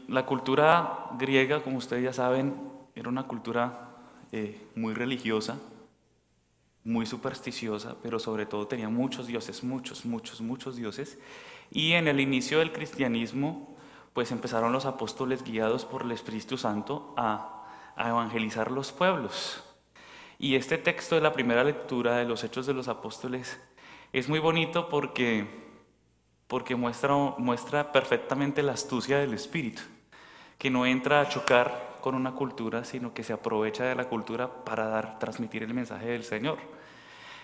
La cultura griega, como ustedes ya saben, era una cultura muy religiosa, muy supersticiosa, pero sobre todo tenía muchos dioses, muchos dioses. Y en el inicio del cristianismo, pues empezaron los apóstoles guiados por el Espíritu Santo a evangelizar los pueblos. Y este texto de la primera lectura de los Hechos de los Apóstoles es muy bonito porque muestra perfectamente la astucia del Espíritu, que no entra a chocar con una cultura, sino que se aprovecha de la cultura para transmitir el mensaje del Señor.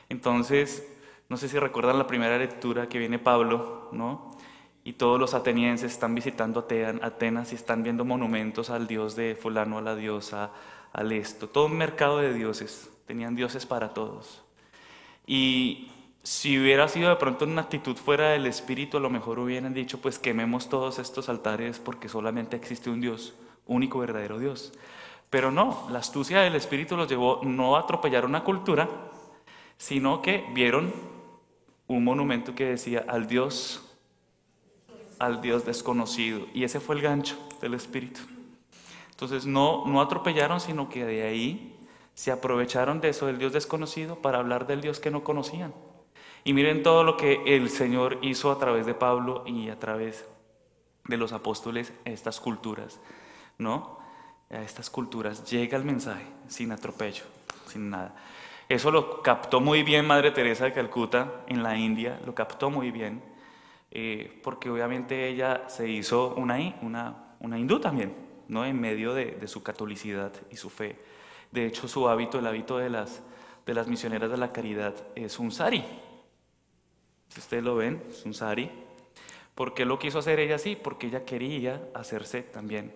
Entonces, no sé si recuerdan la primera lectura que viene Pablo, ¿no? Y todos los atenienses están visitando Atenas y están viendo monumentos al dios de fulano, a la diosa, al esto, todo un mercado de dioses, tenían dioses para todos. Y si hubiera sido de pronto una actitud fuera del espíritu, a lo mejor hubieran dicho, pues quememos todos estos altares porque solamente existe un Dios, único verdadero Dios. Pero no, la astucia del espíritu los llevó no a atropellar una cultura, sino que vieron un monumento que decía al Dios desconocido. Y ese fue el gancho del espíritu. Entonces no atropellaron, sino que de ahí se aprovecharon de eso del Dios desconocido para hablar del Dios que no conocían. Y miren todo lo que el Señor hizo a través de Pablo y a través de los apóstoles a estas culturas, ¿no? A estas culturas llega el mensaje sin atropello, sin nada. Eso lo captó muy bien Madre Teresa de Calcuta en la India, lo captó muy bien, porque obviamente ella se hizo una hindú también, ¿no? En medio de su catolicidad y su fe. De hecho, su hábito, el hábito de las misioneras de la caridad, es un sari. Si ustedes lo ven, es un sari. ¿Por qué lo quiso hacer ella así? Porque ella quería hacerse también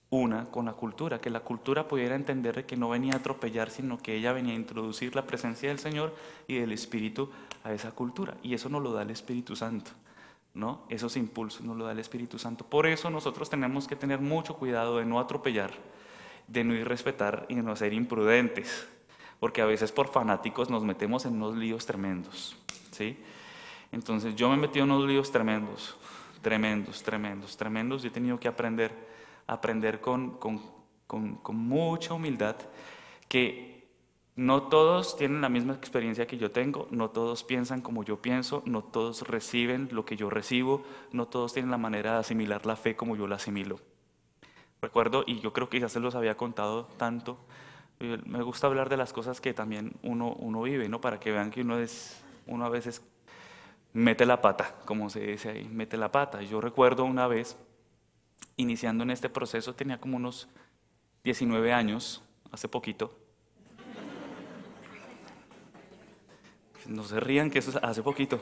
una con la cultura, que la cultura pudiera entender que no venía a atropellar, sino que ella venía a introducir la presencia del Señor y del Espíritu a esa cultura. Y eso nos lo da el Espíritu Santo, ¿no? Esos impulsos nos lo da el Espíritu Santo. Por eso nosotros tenemos que tener mucho cuidado de no atropellar, de no irrespetar y de no ser imprudentes, porque a veces por fanáticos nos metemos en unos líos tremendos, ¿sí? Entonces yo me he metido en unos líos tremendos. Yo he tenido que aprender con mucha humildad que no todos tienen la misma experiencia que yo tengo, no todos piensan como yo pienso, no todos reciben lo que yo recibo, no todos tienen la manera de asimilar la fe como yo la asimilo. Recuerdo, y yo creo que ya se los había contado tanto, me gusta hablar de las cosas que también uno vive, ¿no? Para que vean que uno a veces mete la pata, como se dice ahí, mete la pata. Yo recuerdo una vez, iniciando en este proceso, tenía como unos 19 años, hace poquito. No se rían que eso es hace poquito.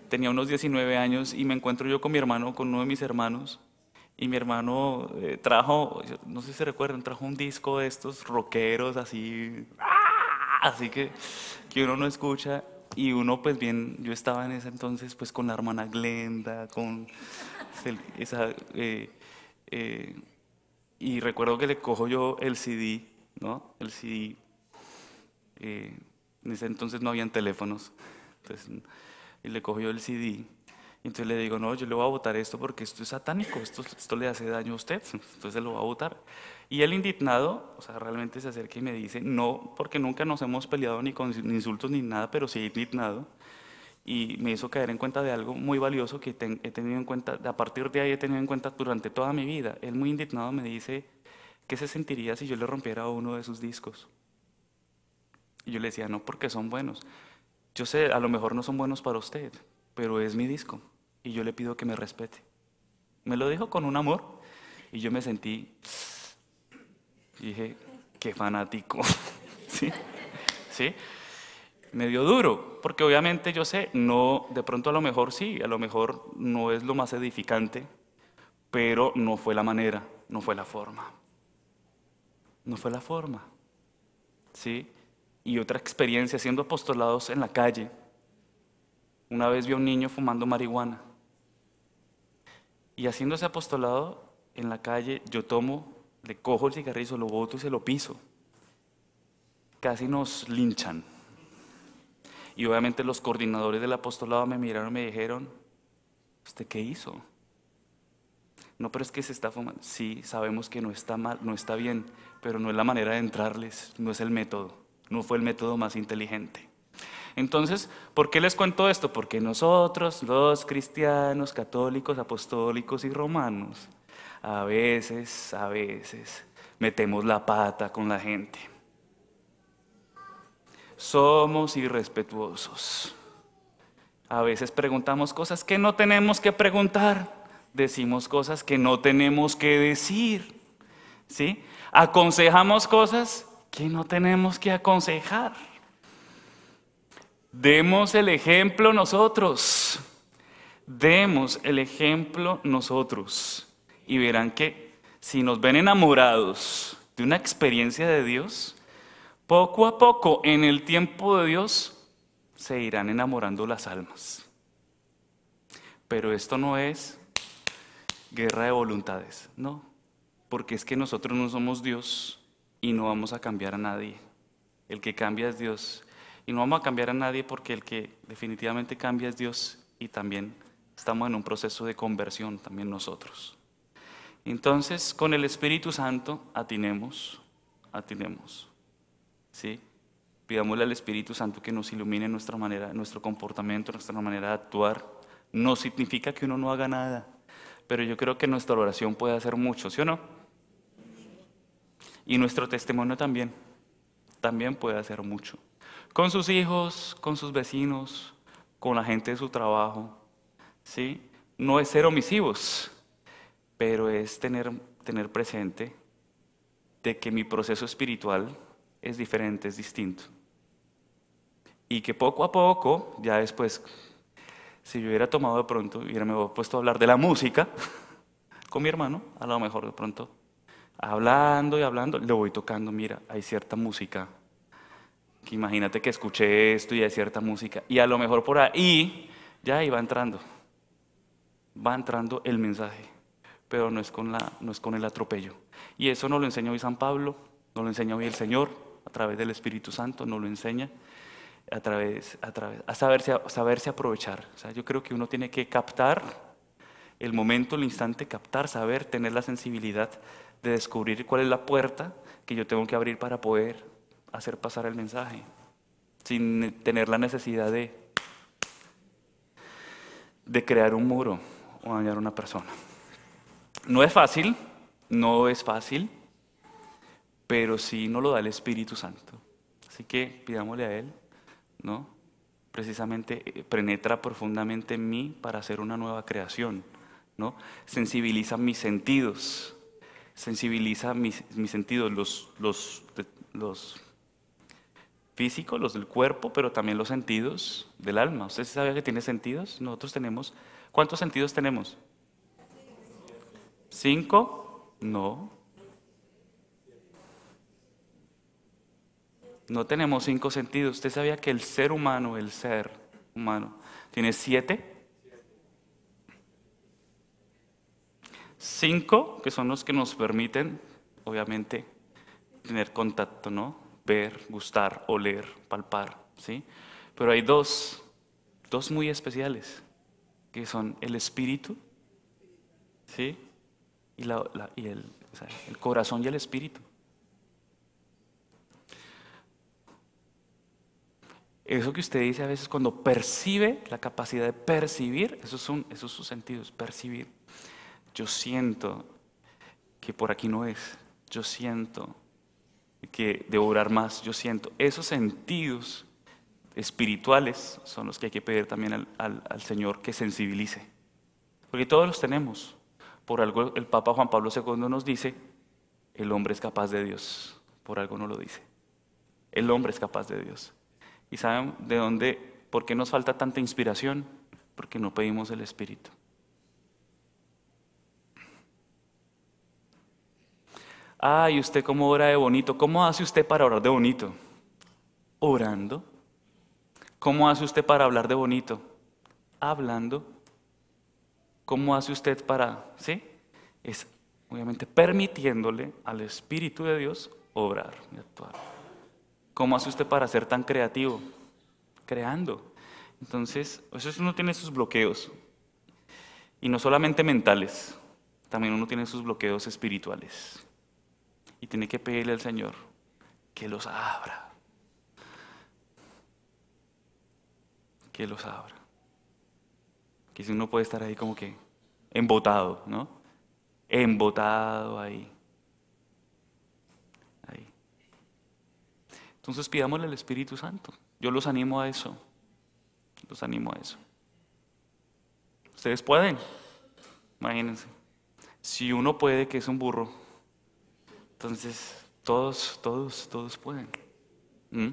Tenía unos 19 años y me encuentro yo con mi hermano, con uno de mis hermanos, y mi hermano trajo, no sé si se recuerdan, trajo un disco de estos rockeros así, así que uno no escucha, y uno pues bien, yo estaba en ese entonces pues con la hermana Glenda, con esa, eh, y recuerdo que le cojo yo el CD, ¿no? El CD, en ese entonces no habían teléfonos, entonces, y le cojo yo el CD, y entonces le digo, no, yo le voy a botar esto porque esto es satánico, esto le hace daño a usted, entonces lo va a botar. Y él indignado, o sea, realmente se acerca y me dice, no, porque nunca nos hemos peleado ni con insultos ni nada, pero sí indignado. Y me hizo caer en cuenta de algo muy valioso que he tenido en cuenta, a partir de ahí he tenido en cuenta durante toda mi vida. Él muy indignado me dice, ¿qué se sentiría si yo le rompiera uno de sus discos? Y yo le decía, no, porque son buenos. Yo sé, a lo mejor no son buenos para usted, pero es mi disco y yo le pido que me respete. Me lo dijo con un amor y yo me sentí, y dije, qué fanático, ¿sí? ¿Sí? Me dio duro, porque obviamente yo sé, no, de pronto a lo mejor sí, a lo mejor no es lo más edificante, pero no fue la manera, no fue la forma, no fue la forma, ¿sí? Y otra experiencia, haciendo apostolados en la calle, una vez vi a un niño fumando marihuana. Y haciendo ese apostolado en la calle, yo tomo, le cojo el cigarrillo, lo boto y se lo piso. Casi nos linchan. Y obviamente los coordinadores del apostolado me miraron y me dijeron, ¿Usted qué hizo? No, pero es que se está fumando. Sí, sabemos que no está mal, no está bien, pero no es la manera de entrarles, no es el método, no fue el método más inteligente. Entonces, ¿por qué les cuento esto? Porque nosotros, los cristianos, católicos, apostólicos y romanos, a veces, metemos la pata con la gente. Somos irrespetuosos. A veces preguntamos cosas que no tenemos que preguntar. Decimos cosas que no tenemos que decir. ¿Sí? Aconsejamos cosas que no tenemos que aconsejar. Demos el ejemplo nosotros. Demos el ejemplo nosotros. Y verán que si nos ven enamorados de una experiencia de Dios, poco a poco, en el tiempo de Dios, se irán enamorando las almas. Pero esto no es guerra de voluntades, no. Porque es que nosotros no somos Dios y no vamos a cambiar a nadie. El que cambia es Dios. Y no vamos a cambiar a nadie porque el que definitivamente cambia es Dios y también estamos en un proceso de conversión, también nosotros. Entonces, con el Espíritu Santo, atinemos, ¿sí? Pidámosle al Espíritu Santo que nos ilumine nuestra manera, nuestro comportamiento, nuestra manera de actuar. No significa que uno no haga nada, pero yo creo que nuestra oración puede hacer mucho, ¿sí o no? Y nuestro testimonio también puede hacer mucho. Con sus hijos, con sus vecinos, con la gente de su trabajo, ¿sí? No es ser omisivos, pero es tener presente de que mi proceso espiritual es diferente, es distinto. Y que poco a poco, ya después, si yo hubiera tomado de pronto, hubiera me hubiera puesto a hablar de la música con mi hermano, a lo mejor de pronto, hablando y hablando, le voy tocando, mira, hay cierta música, que imagínate que escuché esto y hay cierta música, y a lo mejor por ahí ya ahí va entrando el mensaje, pero no es con el atropello. Y eso nos lo enseñó hoy San Pablo, nos lo enseña hoy el Señor, a través del Espíritu Santo, nos lo enseña, a saberse aprovechar. O sea, yo creo que uno tiene que captar el momento, el instante, saber, tener la sensibilidad de descubrir cuál es la puerta que yo tengo que abrir para poder hacer pasar el mensaje, sin tener la necesidad de crear un muro o dañar a una persona. No es fácil, pero sí nos lo da el Espíritu Santo. Así que pidámosle a Él, ¿no? Precisamente penetra profundamente en mí para hacer una nueva creación, ¿no? Sensibiliza mis sentidos, mis sentidos, los físicos, los del cuerpo, pero también los sentidos del alma. ¿Usted sabe que tiene sentidos? Nosotros tenemos, ¿cuántos sentidos tenemos? ¿5? No. No tenemos 5 sentidos. ¿Usted sabía que el ser humano, tiene 7? 5, que son los que nos permiten, obviamente, tener contacto, ¿no? Ver, gustar, oler, palpar, ¿sí? Pero hay dos muy especiales, que son el espíritu, ¿sí? Y el corazón y el espíritu. Eso que usted dice a veces cuando percibe, la capacidad de percibir, esos son sus sentidos, percibir. Yo siento que por aquí no es, yo siento que debo orar más, yo siento. Esos sentidos espirituales son los que hay que pedir también al Señor que sensibilice. Porque todos los tenemos. Por algo el Papa Juan Pablo II nos dice, el hombre es capaz de Dios. Por algo no lo dice. El hombre es capaz de Dios. ¿Y saben por qué nos falta tanta inspiración? Porque no pedimos el Espíritu. ¿Y usted cómo ora de bonito? ¿Cómo hace usted para orar de bonito? Orando. ¿Cómo hace usted para hablar de bonito? Hablando. ¿Cómo hace usted sí? Es obviamente permitiéndole al Espíritu de Dios obrar y actuar. ¿Cómo hace usted para ser tan creativo? Creando. Entonces, eso uno tiene sus bloqueos. Y no solamente mentales, también uno tiene sus bloqueos espirituales. Y tiene que pedirle al Señor que los abra. Que los abra. Que si uno puede estar ahí como que embotado, ¿no? Embotado ahí. Ahí. Entonces pidámosle al Espíritu Santo. Yo los animo a eso. Los animo a eso. Ustedes pueden. Imagínense. Si uno puede, que es un burro, entonces todos pueden. ¿Mm?